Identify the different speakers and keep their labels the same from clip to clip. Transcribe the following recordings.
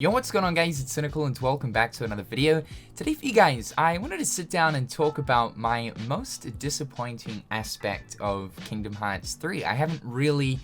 Speaker 1: Yo, what's going on guys, it's Cynical and welcome back to another video. Today for you guys, I wanted to sit down and talk about my most disappointing aspect of Kingdom Hearts 3. I haven't really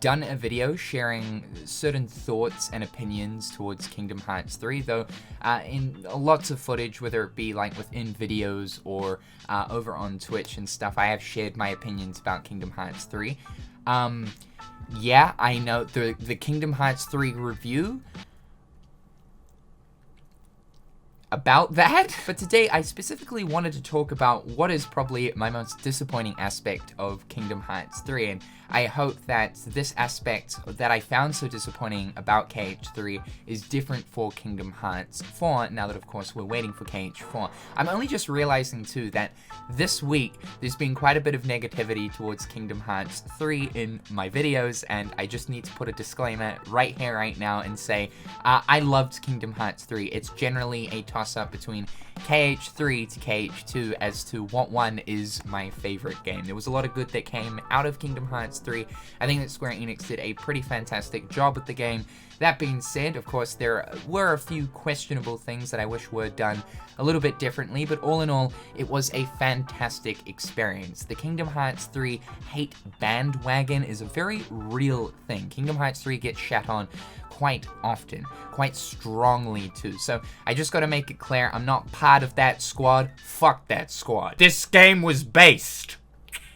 Speaker 1: done a video sharing certain thoughts and opinions towards Kingdom Hearts 3, though in lots of footage, whether it be like within videos or over on Twitch and stuff, I have shared my opinions about Kingdom Hearts 3. Yeah, I know the Kingdom Hearts 3 review about that, but today I specifically wanted to talk about what is probably my most disappointing aspect of Kingdom Hearts 3, and I hope that this aspect that I found so disappointing about KH3 is different for Kingdom Hearts 4, now that of course we're waiting for KH4. I'm only just realizing too that this week there's been quite a bit of negativity towards Kingdom Hearts 3 in my videos, and I just need to put a disclaimer right here, right now, and say I loved Kingdom Hearts 3. It's generally a toss-up between KH3 to KH2 as to what one is my favorite game. There was a lot of good that came out of Kingdom Hearts 3. I think that Square Enix did a pretty fantastic job with the game. That being said, of course, there were a few questionable things that I wish were done a little bit differently, but all in all, it was a fantastic experience. The Kingdom Hearts 3 hate bandwagon is a very real thing. Kingdom Hearts 3 gets shat on quite often, quite strongly too. So I just gotta make it clear, I'm not part of that squad. Fuck that squad. This game was based.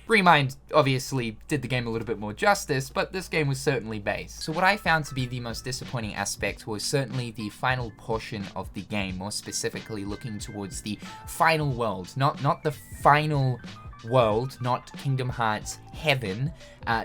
Speaker 1: Remind obviously did the game a little bit more justice, but this game was certainly based. So what I found to be the most disappointing aspect was certainly the final portion of the game, more specifically looking towards the final world, not the final world, not Kingdom Hearts Heaven,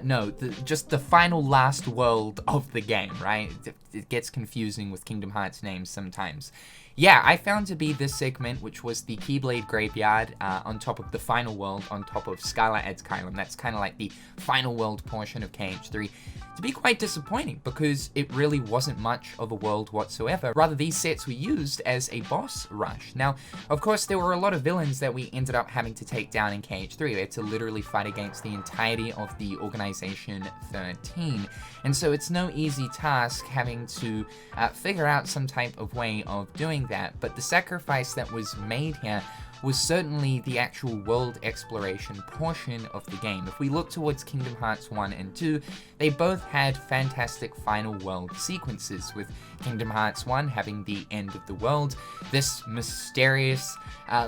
Speaker 1: no, just the final last world of the game, right? It gets confusing with Kingdom Hearts names sometimes. Yeah, I found to be this segment, which was the Keyblade Graveyard on top of the final world, on top of Scala at Caelum. That's kind of like the final world portion of KH3. To be quite disappointing, because it really wasn't much of a world whatsoever. Rather, these sets were used as a boss rush. Now, of course, there were a lot of villains that we ended up having to take down in KH3. We had to literally fight against the entirety of the Organization 13. And so it's no easy task having to figure out some type of way of doing that. But the sacrifice that was made here was certainly the actual world exploration portion of the game. If we look towards Kingdom Hearts 1 and 2, they both had fantastic final world sequences, with Kingdom Hearts 1 having the end of the world, this mysterious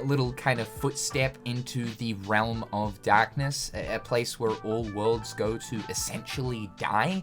Speaker 1: little kind of footstep into the realm of darkness, a place where all worlds go to essentially die.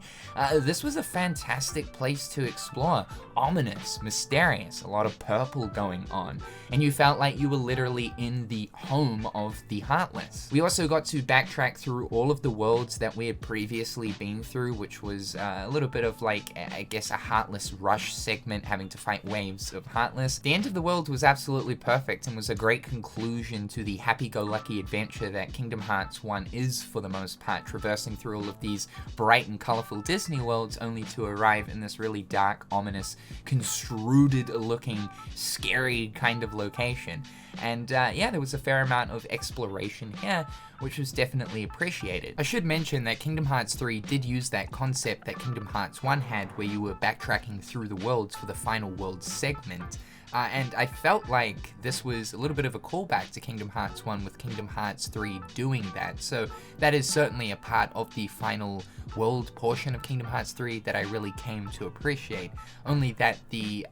Speaker 1: This was a fantastic place to explore. Ominous, mysterious, a lot of purple going on, and you felt like you were literally in the home of the Heartless. We also got to backtrack through all of the worlds that we had previously been through, which was a little bit of like, I guess, a Heartless rush segment, having to fight waves of Heartless. The end of the world was absolutely perfect and was a great conclusion to the happy-go-lucky adventure that Kingdom Hearts 1 is for the most part, traversing through all of these bright and colorful Disney worlds only to arrive in this really dark, ominous, construed looking, scary kind of location. And yeah, there was a fair amount of exploration here, which was definitely appreciated. I should mention that Kingdom Hearts 3 did use that concept that Kingdom Hearts 1 had, where you were backtracking through the worlds for the final world segment. And I felt like this was a little bit of a callback to Kingdom Hearts 1, with Kingdom Hearts 3 doing that. So that is certainly a part of the final world portion of Kingdom Hearts 3 that I really came to appreciate. Only that the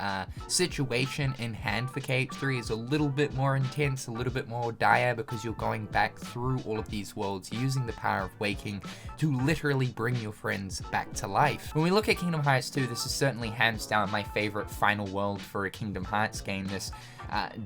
Speaker 1: situation in hand for KH3 is a little bit more intense, a little bit more dire, because you're going back through all of these worlds, using the power of waking to literally bring your friends back to life. When we look at Kingdom Hearts 2, this is certainly hands down my favorite final world for a Kingdom Hearts game. This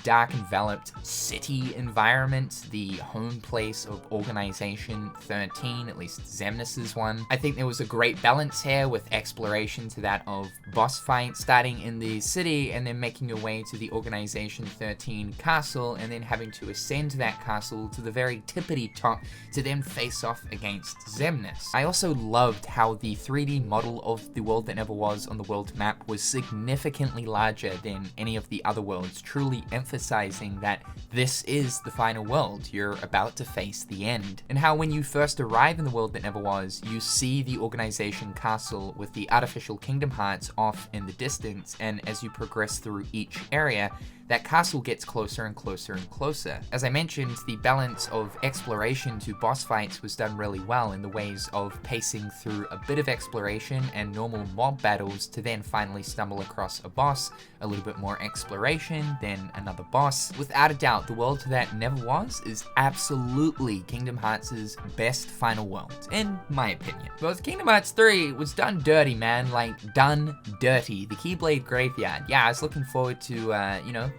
Speaker 1: dark enveloped city environment, the home place of Organization 13, at least Xemnas' one. I think there was a great balance here, with exploration to that of boss fight, starting in the city and then making your way to the Organization 13 castle, and and then having to ascend that castle to the very tippity top to then face off against Xemnas. I also loved how the 3D model of the world that never was on the world map was significantly larger than any of the other worlds, truly emphasizing that this is the final world, you're about to face the end. And how when you first arrive in the world that never was, you see the organization castle with the artificial kingdom hearts off in the distance, and as you progress through each area, that castle gets closer and closer and closer. As I mentioned, the balance of exploration to boss fights was done really well in the ways of pacing through a bit of exploration and normal mob battles to then finally stumble across a boss, a little bit more exploration, then another boss. Without a doubt, the world that never was is absolutely Kingdom Hearts' best final world, in my opinion. But Kingdom Hearts 3 was done dirty, man, like done dirty. The Keyblade Graveyard. Yeah, I was looking forward to,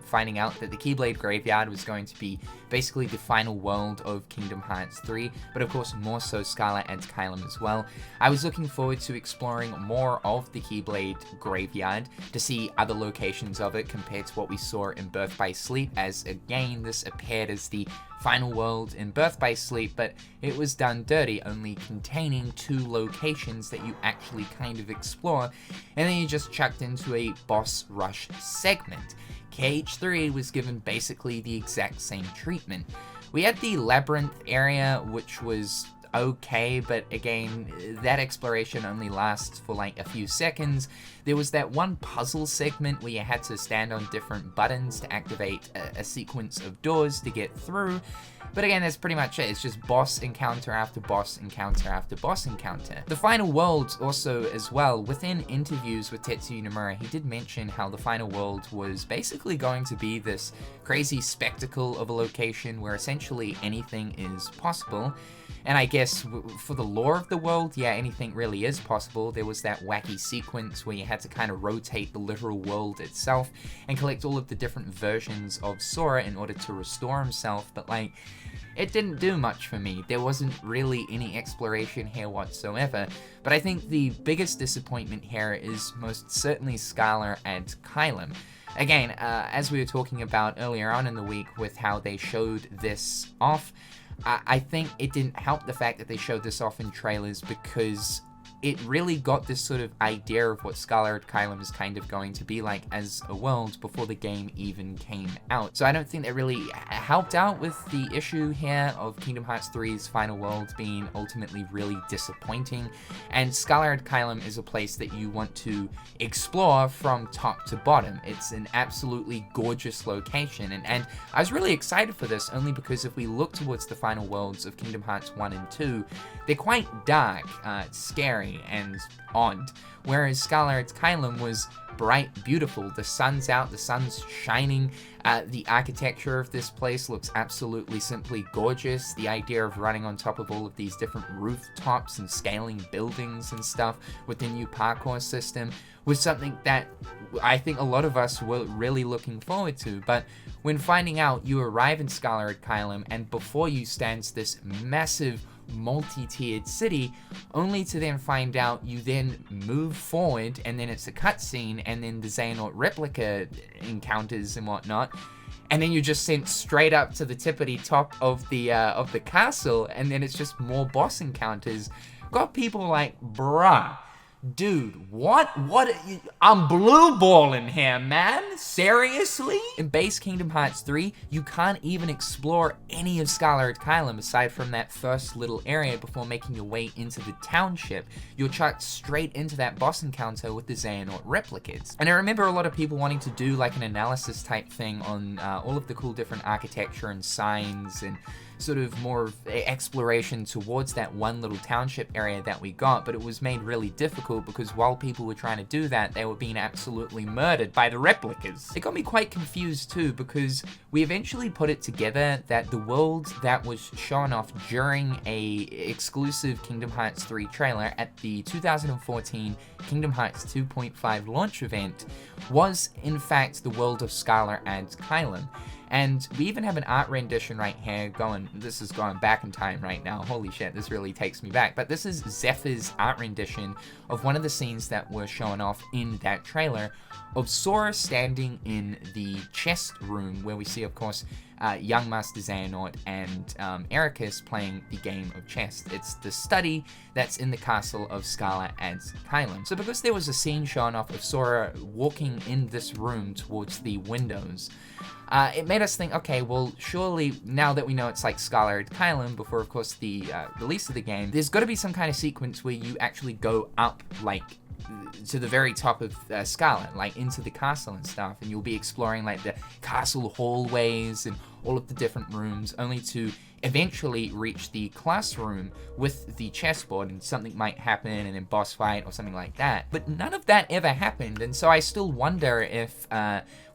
Speaker 1: finding out that the Keyblade Graveyard was going to be basically the final world of Kingdom Hearts 3, but of course more so Scala and Caelum as well. I was looking forward to exploring more of the Keyblade Graveyard to see other locations of it compared to what we saw in Birth by Sleep, as again this appeared as the final world in Birth by Sleep, but it was done dirty, only containing 2 locations that you actually kind of explore, and then you just chucked into a boss rush segment. KH3 was given basically the exact same treatment. We had the labyrinth area, which was okay, but again, that exploration only lasts for like a few seconds. There was that one puzzle segment where you had to stand on different buttons to activate a sequence of doors to get through. But again, that's pretty much it. It's just boss encounter after boss encounter after boss encounter. The final world also as well, within interviews with Tetsuya Nomura, he did mention how the final world was basically going to be this crazy spectacle of a location where essentially anything is possible. And I guess for the lore of the world, yeah, anything really is possible. There was that wacky sequence where you had to kind of rotate the literal world itself and collect all of the different versions of Sora in order to restore himself, but like, it didn't do much for me. There wasn't really any exploration here whatsoever, but I think the biggest disappointment here is most certainly Scala and Caelum. Again, as we were talking about earlier on in the week with how they showed this off, I think it didn't help the fact that they showed this off in trailers, because it really got this sort of idea of what Scala and Caelum is kind of going to be like as a world before the game even came out. So I don't think that really helped out with the issue here of Kingdom Hearts 3's final world being ultimately really disappointing. And Scala and Caelum is a place that you want to explore from top to bottom. It's an absolutely gorgeous location, and I was really excited for this only because if we look towards the final worlds of Kingdom Hearts 1 and 2, they're quite dark, scary, and odd, whereas Scala and Caelum was bright, beautiful. The sun's out, the sun's shining, the architecture of this place looks absolutely simply gorgeous. The idea of running on top of all of these different rooftops and scaling buildings and stuff with the new parkour system was something that I think a lot of us were really looking forward to. But when finding out you arrive in Scala and Caelum, and before you stands this massive multi-tiered city, only to then find out you then move forward and then it's a cutscene and then the Xehanort replica encounters and whatnot, and then you're just sent straight up to the tippity top of the castle, and then it's just more boss encounters. Got people like, bruh, dude, what? I'm blue balling here, man. Seriously? In base Kingdom Hearts 3, you can't even explore any of Scala and Caelum aside from that first little area before making your way into the township. You're chucked straight into that boss encounter with the Xehanort replicas. And I remember a lot of people wanting to do like an analysis type thing on all of the cool different architecture and signs and sort of more exploration towards that one little township area that we got, but it was made really difficult because while people were trying to do that, they were being absolutely murdered by the replicas. It got me quite confused too, because we eventually put it together that the world that was shown off during a exclusive Kingdom Hearts 3 trailer at the 2014 Kingdom Hearts 2.5 launch event was in fact the world of Scala and Caelum. And we even have an art rendition right here this is going back in time right now, holy shit, this really takes me back. But this is Zephyr's art rendition of one of the scenes that were shown off in that trailer of Sora standing in the chest room where we see, of course, young Master Xehanort and Ericus playing the game of chess. It's the study that's in the castle of Scala and Caelum. So because there was a scene shown off of Sora walking in this room towards the windows, it made us think, okay, well, surely now that we know it's like Scala and Caelum, before, of course, the release of the game, there's got to be some kind of sequence where you actually go up, like, to the very top of Scala, like into the castle and stuff, and you'll be exploring like the castle hallways and all of the different rooms, only to eventually reach the classroom with the chessboard, and something might happen and then boss fight or something like that. But none of that ever happened, and so I still wonder if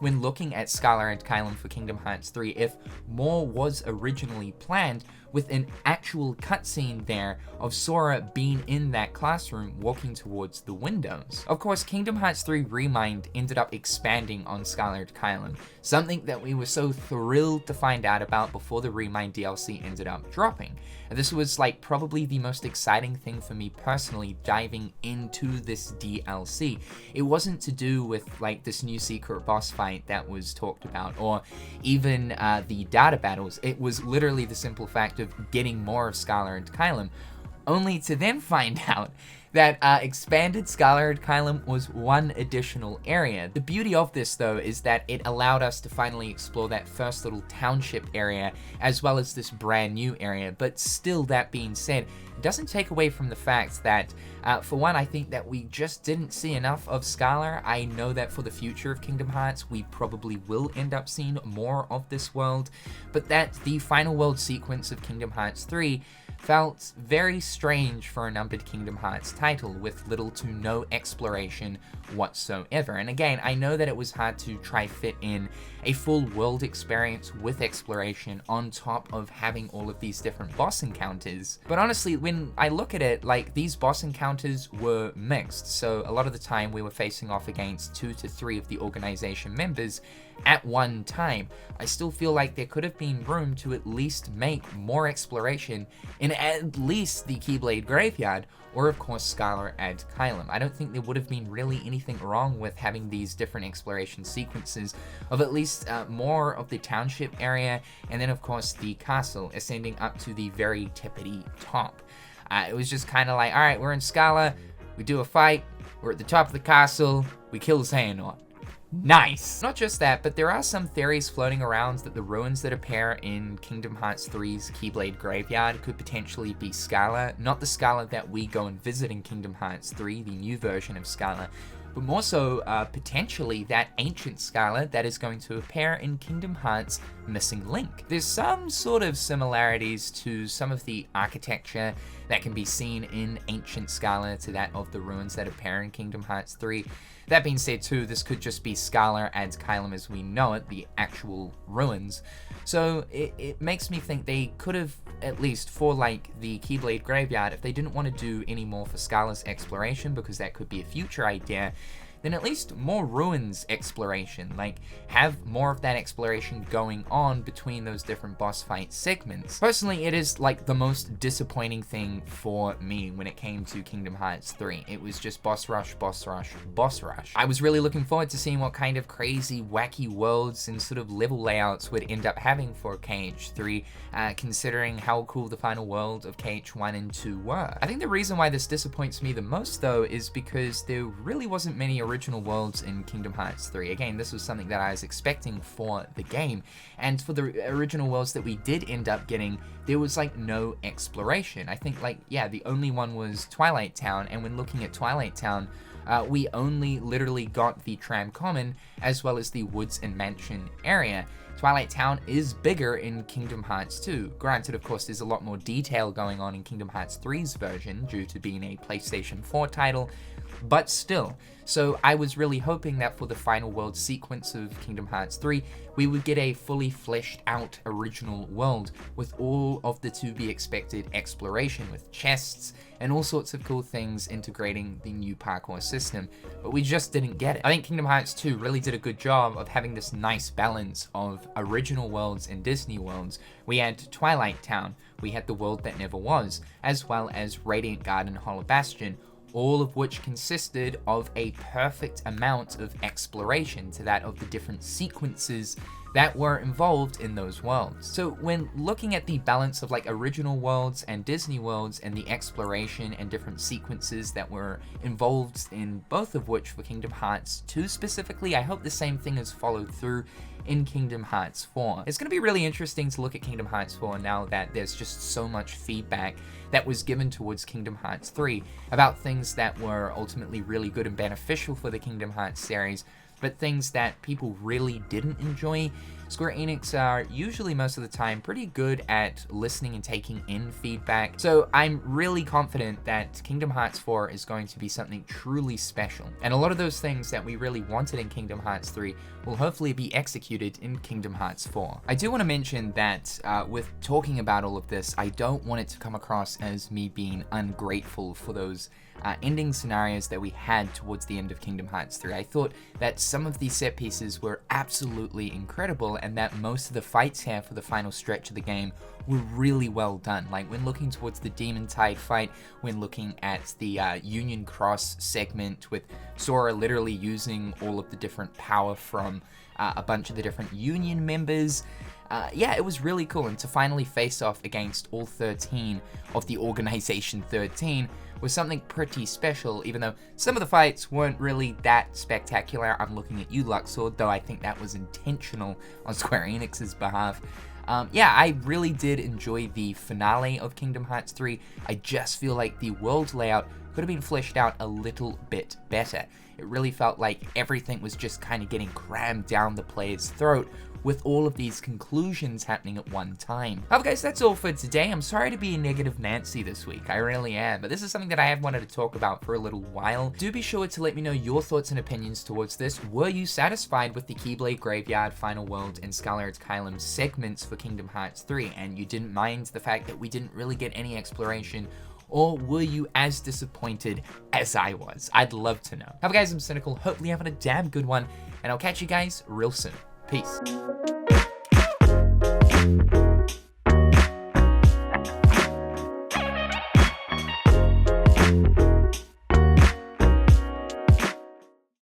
Speaker 1: when looking at Scala and Caelum for Kingdom Hearts 3, if more was originally planned, with an actual cutscene there of Sora being in that classroom walking towards the windows. Of course, Kingdom Hearts 3 Remind ended up expanding on Scala and Caelum, something that we were so thrilled to find out about before the Remind DLC ended up dropping. And this was like probably the most exciting thing for me personally diving into this DLC. It wasn't to do with like this new secret boss fight that was talked about, or even the data battles. It was literally the simple fact of getting more of Scala and Caelum, only to then find out that expanded Scala and Caelum was one additional area. The beauty of this, though, is that it allowed us to finally explore that first little township area, as well as this brand new area. But still, that being said, it doesn't take away from the fact that, for one, I think that we just didn't see enough of Scala. I know that for the future of Kingdom Hearts, we probably will end up seeing more of this world, but that the final world sequence of Kingdom Hearts 3 felt very strange for a numbered Kingdom Hearts title with little to no exploration whatsoever. And again, I know that it was hard to try fit in a full world experience with exploration on top of having all of these different boss encounters. But honestly, when I look at it, like, these boss encounters were mixed. So a lot of the time we were facing off against 2 to 3 of the organization members at one time. I still feel like there could have been room to at least make more exploration in at least the Keyblade Graveyard, or of course Scala and Caelum. I don't think there would have been really anything wrong with having these different exploration sequences of at least more of the township area, and then of course the castle, ascending up to the very tippity top. It was just kind of like, alright, we're in Scala, we do a fight, we're at the top of the castle, we kill Xehanort. Nice! Not just that, but there are some theories floating around that the ruins that appear in Kingdom Hearts 3's Keyblade Graveyard could potentially be Scala, not the Scala that we go and visit in Kingdom Hearts 3, the new version of Scala, but more so potentially that ancient Scala that is going to appear in Kingdom Hearts Missing Link. There's some sort of similarities to some of the architecture that can be seen in ancient Scala to that of the ruins that appear in Kingdom Hearts 3. That being said too, this could just be Scala and Caelum as we know it, the actual ruins. So it makes me think they could have, at least for like the Keyblade Graveyard, if they didn't want to do any more for Scala's exploration, because that could be a future idea, then at least more ruins exploration, like have more of that exploration going on between those different boss fight segments. Personally, it is like the most disappointing thing for me when it came to Kingdom Hearts 3. It was just boss rush, boss rush, boss rush. I was really looking forward to seeing what kind of crazy, wacky worlds and sort of level layouts would end up having for KH3, considering how cool the final world of KH1 and 2 were. I think the reason why this disappoints me the most, though, is because there really wasn't many original worlds in Kingdom Hearts 3. Again, this was something that I was expecting for the game, and for the original worlds that we did end up getting, there was like no exploration. I think like, yeah, the only one was Twilight Town, and when looking at Twilight Town, we only literally got the Tram Common as well as the Woods and Mansion area. Twilight Town is bigger in Kingdom Hearts 2. Granted, of course, there's a lot more detail going on in Kingdom Hearts 3's version due to being a PlayStation 4 title, but still. So I was really hoping that for the final world sequence of Kingdom Hearts 3, we would get a fully fleshed out original world with all of the to be expected exploration with chests and all sorts of cool things integrating the new parkour system, but we just didn't get it. I think Kingdom Hearts 2 really did a good job of having this nice balance of original worlds and Disney worlds. We had Twilight Town, we had the world that never was, as well as Radiant Garden, Hollow Bastion, all of which consisted of a perfect amount of exploration to that of the different sequences that were involved in those worlds. So when looking at the balance of like original worlds and Disney worlds and the exploration and different sequences that were involved in both of which for Kingdom Hearts 2 specifically, I hope the same thing is followed through in Kingdom Hearts 4. It's going to be really interesting to look at Kingdom Hearts 4 now that there's just so much feedback that was given towards Kingdom Hearts 3 about things that were ultimately really good and beneficial for the Kingdom Hearts series, but things that people really didn't enjoy. Square Enix are usually most of the time pretty good at listening and taking in feedback, so I'm really confident that Kingdom Hearts 4 is going to be something truly special. And a lot of those things that we really wanted in Kingdom Hearts 3 will hopefully be executed in Kingdom Hearts 4. I do want to mention that with talking about all of this, I don't want it to come across as me being ungrateful for those ending scenarios that we had towards the end of Kingdom Hearts 3. I thought that some of these set pieces were absolutely incredible, and that most of the fights here for the final stretch of the game were really well done. Like when looking towards the Demon Tide fight, when looking at the Union Cross segment with Sora literally using all of the different power from a bunch of the different Union members. Yeah, it was really cool, and to finally face off against all 13 of the Organization 13 was something pretty special, even though some of the fights weren't really that spectacular. I'm looking at you, Luxord, though I think that was intentional on Square Enix's behalf. Yeah, I really did enjoy the finale of Kingdom Hearts 3. I just feel like the world layout could have been fleshed out a little bit better. It really felt like everything was just kind of getting crammed down the player's throat with all of these conclusions happening at one time. However, guys, that's all for today. I'm sorry to be a negative Nancy this week. I really am, but this is something that I have wanted to talk about for a little while. Do be sure to let me know your thoughts and opinions towards this. Were you satisfied with the Keyblade Graveyard, Final World, and Scala Caelum segments for Kingdom Hearts 3, and you didn't mind the fact that we didn't really get any exploration? Or were you as disappointed as I was? I'd love to know. However, guys, I'm Cynical. Hopefully you're having a damn good one, and I'll catch you guys real soon. Peace.